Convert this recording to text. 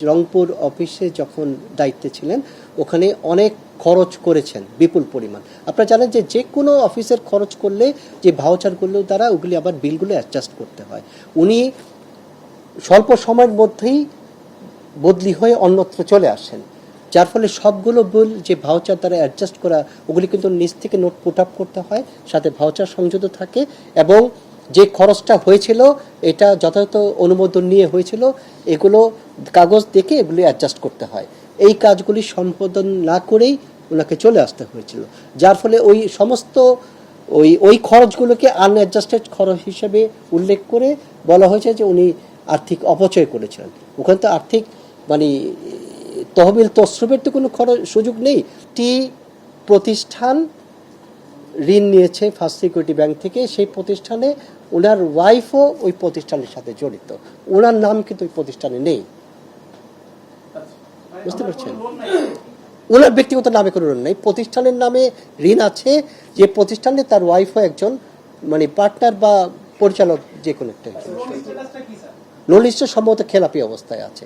রংপুর অফিসে যখন দায়িত্বে ছিলেন ওখানে অনেক খরচ করেছেন বিপুল পরিমাণ। আপনারা জানেন যে যে কোনো অফিসের খরচ করলে যে ভাউচারগুলো দ্বারা ওগুলি আবার বিলগুলো অ্যাডজাস্ট করতে হয়। উনি স্বল্প সময়ের মধ্যেই বদলি হয়ে অন্যত্র চলে আসেন, যার ফলে সবগুলো বিল যে ভাউচার দ্বারা অ্যাডজাস্ট করা ওগুলি কিন্তু নিচ থেকে নোট পুট আপ করতে হয়, সাথে ভাউচার সংযুক্ত থাকে এবং যে খরচটা হয়েছিল এটা যথাযথ অনুমোদন নিয়ে হয়েছিল এগুলো কাগজ দেখে এগুলি অ্যাডজাস্ট করতে হয়। এই কাজগুলি সম্পাদন না করেই ওনাকে চলে আসতে হয়েছিল, যার ফলে ওই সমস্ত ওই খরচগুলোকে আনঅ্যাডজাস্টেড খরচ হিসেবে উল্লেখ করে বলা হয়েছে যে উনি আর্থিক অপচয় করেছিলেন। ওখানে তো আর্থিক মানে তহবিল তসরুপের তো কোনো খরচ সুযোগ নেই। টি প্রতিষ্ঠান ঋণ নিয়েছে ফার্স্ট সিকিউরিটি ব্যাংক থেকে, সেই প্রতিষ্ঠানে ওনার ওয়াইফও ওই প্রতিষ্ঠানের সাথে জড়িত, ওনার নাম কিন্তু ওই প্রতিষ্ঠানে নেই। বুঝতে পারছেন, ওনার ব্যক্তিগত নামে কোনো ঋণ নেই, প্রতিষ্ঠানের নামে ঋণ আছে, যে প্রতিষ্ঠানে তার ওয়াইফও একজন মানে পার্টনার বা পরিচালক যে কোনো একটা। নোটিশটা সম্ভবত খেলাপি অবস্থায় আছে।